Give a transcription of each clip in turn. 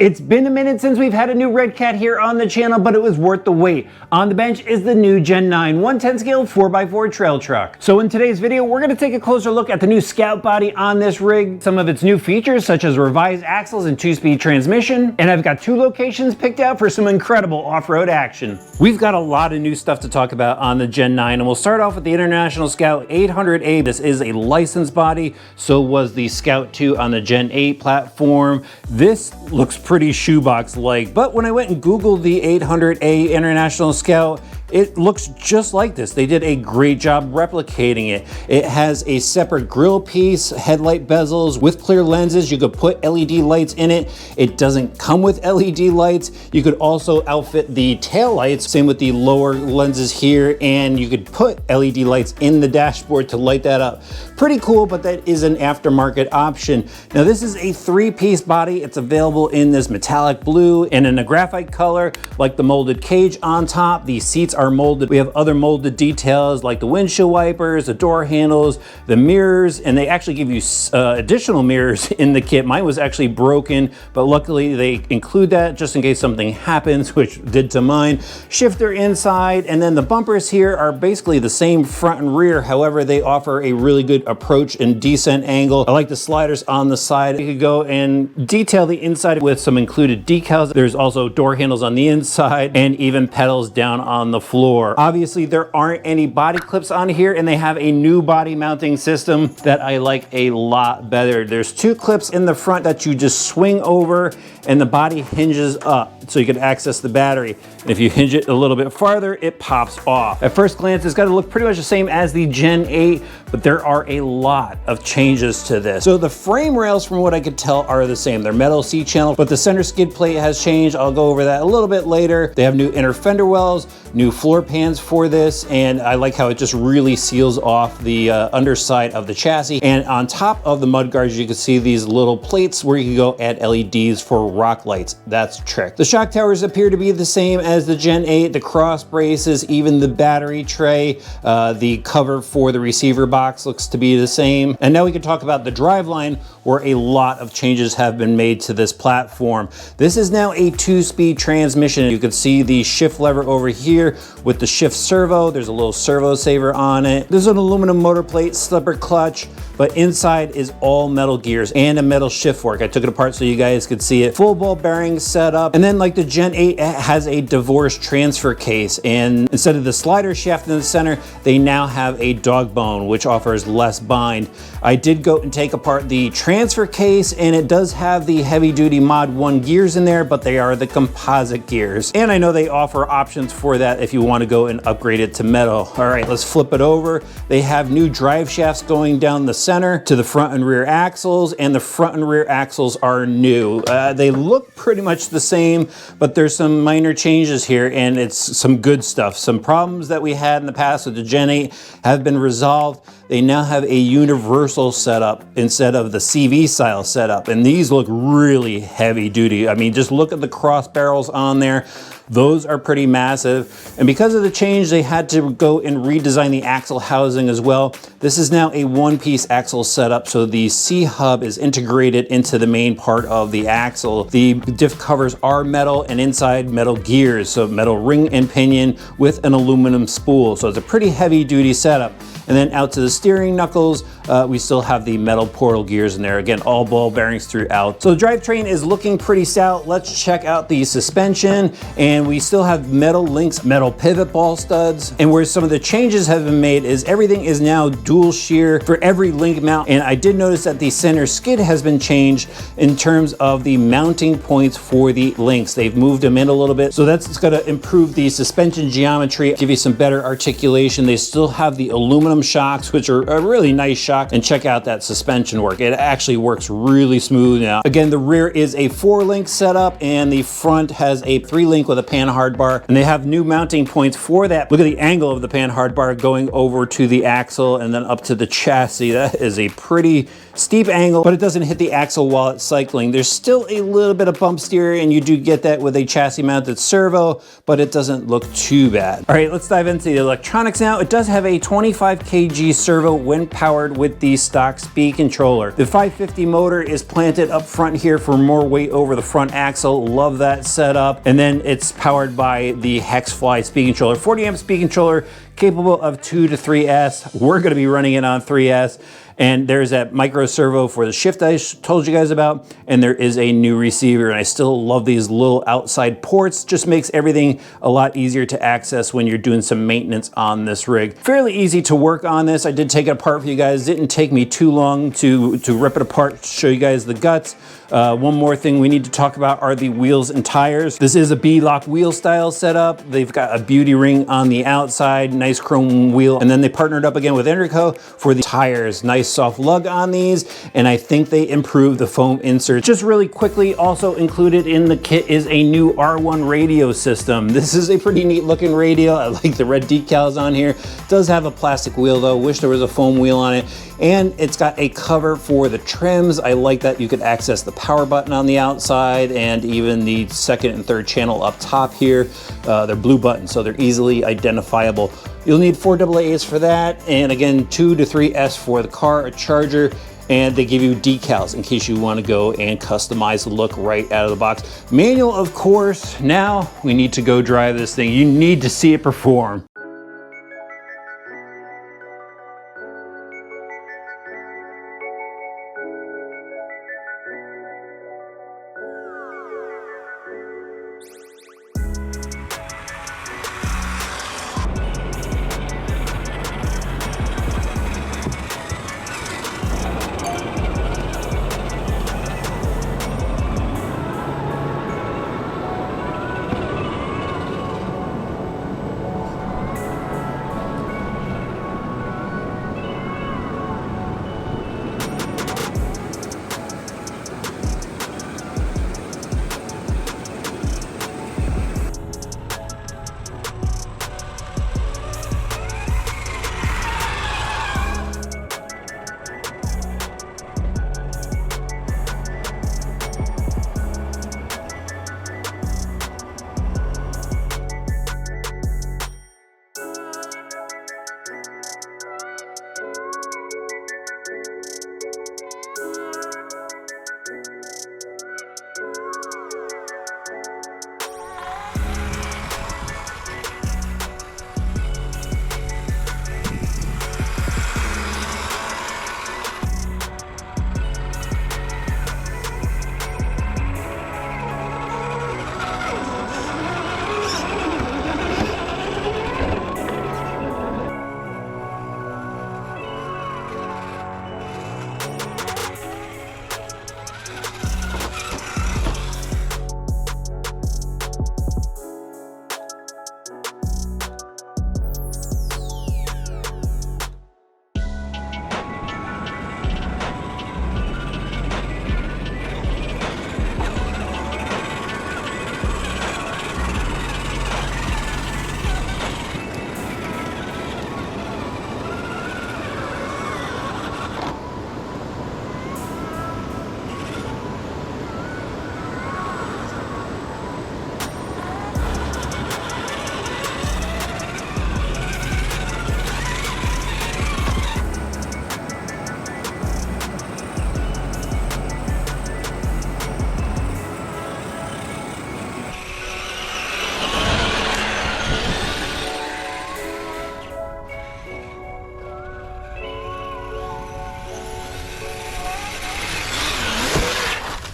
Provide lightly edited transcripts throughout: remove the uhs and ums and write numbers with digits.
It's been a minute since we've had a new Redcat here on the channel, but it was worth the wait. On the bench is the new Gen 9 110 scale 4x4 trail truck. So in today's video, we're going to take a closer look at the new Scout body on this rig, some of its new features such as revised axles and 2-speed transmission, and I've got 2 locations picked out for some incredible off-road action. We've got a lot of new stuff to talk about on the Gen 9, and we'll start off with the International Scout 800A. This is a licensed body, so was the Scout 2 on the Gen 8 platform. This looks pretty shoebox-like, but when I went and Googled the 800A International Scout, it looks just like this. They did a great job replicating it. It has a separate grille piece, headlight bezels with clear lenses. You could put LED lights in it. It doesn't come with LED lights. You could also outfit the tail lights, same with the lower lenses here, and you could put LED lights in the dashboard to light that up. Pretty cool, but that is an aftermarket option. Now this is a 3-piece body. It's available in this metallic blue and in a graphite color, like the molded cage on top. The seats are molded. We have other molded details like the windshield wipers, the door handles, the mirrors, and they actually give you additional mirrors in the kit. Mine was actually broken, but luckily they include that just in case something happens, which did to mine. Shifter inside, and then the bumpers here are basically the same front and rear. However, they offer a really good approach and descent angle. I like the sliders on the side. You could go and detail the inside with some included decals. There's also door handles on the inside and even pedals down on the floor. Obviously, there aren't any body clips on here, and they have a new body mounting system that I like a lot better. There's 2 clips in the front that you just swing over, and the body hinges up so you can access the battery. And if you hinge it a little bit farther, it pops off. At first glance, it's got to look pretty much the same as the Gen 8, but there are a lot of changes to this. So the frame rails, from what I could tell, are the same. They're metal C-channel, but the center skid plate has changed. I'll go over that a little bit later. They have new inner fender wells, new floor pans for this, and I like how it just really seals off the underside of the chassis. And on top of the mudguards, you can see these little plates where you can go add LEDs for rock lights. That's a trick. The shock towers appear to be the same as the Gen 8, the cross braces, even the battery tray, the cover for the receiver box looks to be the same. And now we can talk about the driveline, where a lot of changes have been made to this platform. This is now a 2-speed transmission. You can see the shift lever over here with the shift servo. There's a little servo saver on it. There's an aluminum motor plate, slipper clutch, but inside is all metal gears and a metal shift fork. I took it apart so you guys could see it. Full ball bearing setup. And then like the Gen 8, it has a divorce transfer case. And instead of the slider shaft in the center, they now have a dog bone, which offers less bind. I did go and take apart the transfer case, and it does have the heavy duty Mod 1 gears in there, but they are the composite gears. And I know they offer options for that if you want to go and upgrade it to metal. All right, let's flip it over. They have new drive shafts going down the center to the front and rear axles, and the front and rear axles are new. They look pretty much the same, but there's some minor changes here, and it's some good stuff. Some problems that we had in the past with the Gen 8 have been resolved. They now have a universal setup instead of the CV style setup, and these look really heavy duty. I mean, just look at the cross barrels on there. Those are pretty massive. And because of the change, they had to go and redesign the axle housing as well. This is now a 1-piece axle setup, so the C-hub is integrated into the main part of the axle. The diff covers are metal, and inside metal gears, so metal ring and pinion with an aluminum spool. So it's a pretty heavy duty setup. And then out to the steering knuckles, we still have the metal portal gears in there. Again, all ball bearings throughout. So the drivetrain is looking pretty stout. Let's check out the suspension. And we still have metal links, metal pivot ball studs. And where some of the changes have been made is everything is now dual shear for every link mount. And I did notice that the center skid has been changed in terms of the mounting points for the links. They've moved them in a little bit. So that's going to improve the suspension geometry, give you some better articulation. They still have the aluminum shocks, which are a really nice shock, and check out that suspension work. It actually works really smooth now. Again, the rear is a 4-link setup, and the front has a 3-link with a pan hard bar, and they have new mounting points for that. Look at the angle of the pan hard bar going over to the axle and then up to the chassis. That is a pretty steep angle, but it doesn't hit the axle while it's cycling. There's still a little bit of bump steer, and you do get that with a chassis mounted servo, but it doesn't look too bad. All right, let's dive into the electronics now. It does have a 25 kg servo when powered with the stock speed controller. The 550 motor is planted up front here for more weight over the front axle. Love that setup. And then it's powered by the Hexfly speed controller. 40 amp speed controller capable of 2 to 3S. We're going to be running it on 3S. And there's that micro servo for the shift I told you guys about, and there is a new receiver, and I still love these little outside ports. Just makes everything a lot easier to access when you're doing some maintenance on this rig. Fairly easy to work on this. I did take it apart for you guys. Didn't take me too long to rip it apart, show you guys the guts. One more thing we need to talk about are the wheels and tires. This is a B-lock wheel style setup. They've got a beauty ring on the outside, nice chrome wheel, and then they partnered up again with Enrico for the tires. Nice soft lug on these, and I think they improved the foam inserts. Just really quickly, also included in the kit is a new R1 radio system. This is a pretty neat looking radio. I like the red decals on here. It does have a plastic wheel though. Wish there was a foam wheel on it. And it's got a cover for the trims. I like that you could access the power button on the outside and even the second and third channel up top here. They're blue buttons, so they're easily identifiable. You'll need 4 AA's for that, and again 2 to 3S for the car, a charger, and they give you decals in case you want to go and customize the look right out of the box. Manual, of course. Now we need to go drive this thing. You need to see it perform.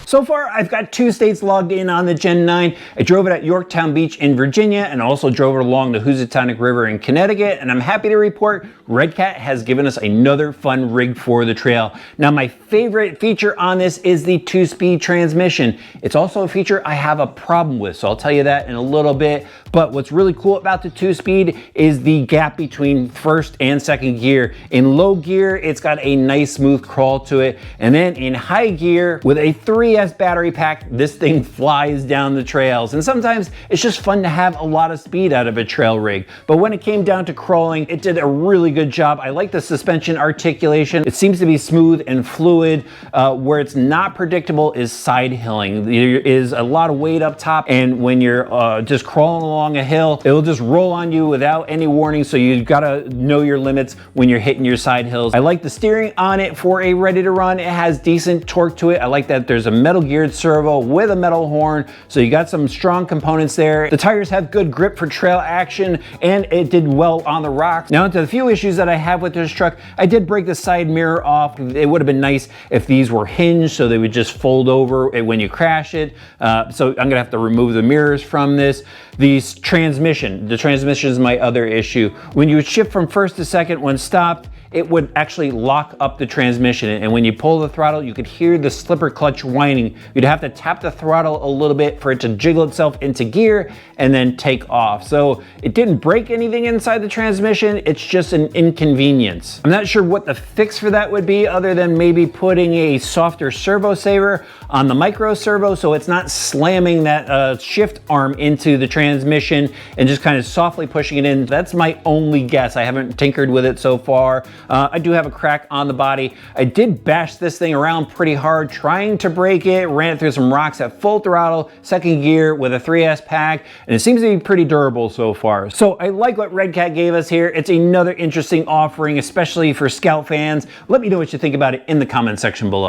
So far, I've got 2 states logged in on the Gen 9. I drove it at Yorktown Beach in Virginia and also drove it along the Housatonic River in Connecticut, and I'm happy to report Redcat has given us another fun rig for the trail. Now, my favorite feature on this is the 2-speed transmission. It's also a feature I have a problem with, so I'll tell you that in a little bit. But what's really cool about the 2-speed is the gap between first and second gear. In low gear, it's got a nice smooth crawl to it, and then in high gear with a 3 3S battery pack, this thing flies down the trails. And sometimes it's just fun to have a lot of speed out of a trail rig. But when it came down to crawling, it did a really good job. I like the suspension articulation. It seems to be smooth and fluid. Where it's not predictable is side hilling. There is a lot of weight up top, and when you're just crawling along a hill, it'll just roll on you without any warning, so you've got to know your limits when you're hitting your side hills. I like the steering on it for a ready to run. It has decent torque to it. I like that there's a metal geared servo with a metal horn, so you got some strong components there. The tires have good grip for trail action, and it did well on the rocks. Now, into the few issues that I have with this truck, I did break the side mirror off. It would have been nice if these were hinged so they would just fold over when you crash it. So I'm gonna have to remove the mirrors from this. The transmission is my other issue. When you shift from first to second when stopped, it would actually lock up the transmission. And when you pull the throttle, you could hear the slipper clutch whining. You'd have to tap the throttle a little bit for it to jiggle itself into gear and then take off. So it didn't break anything inside the transmission. It's just an inconvenience. I'm not sure what the fix for that would be, other than maybe putting a softer servo saver on the micro servo so it's not slamming that shift arm into the transmission and just kind of softly pushing it in. That's my only guess. I haven't tinkered with it so far. I do have a crack on the body. I did bash this thing around pretty hard trying to break it, ran it through some rocks at full throttle, second gear with a 3S pack, and it seems to be pretty durable so far. So I like what Redcat gave us here. It's another interesting offering, especially for Scout fans. Let me know what you think about it in the comment section below.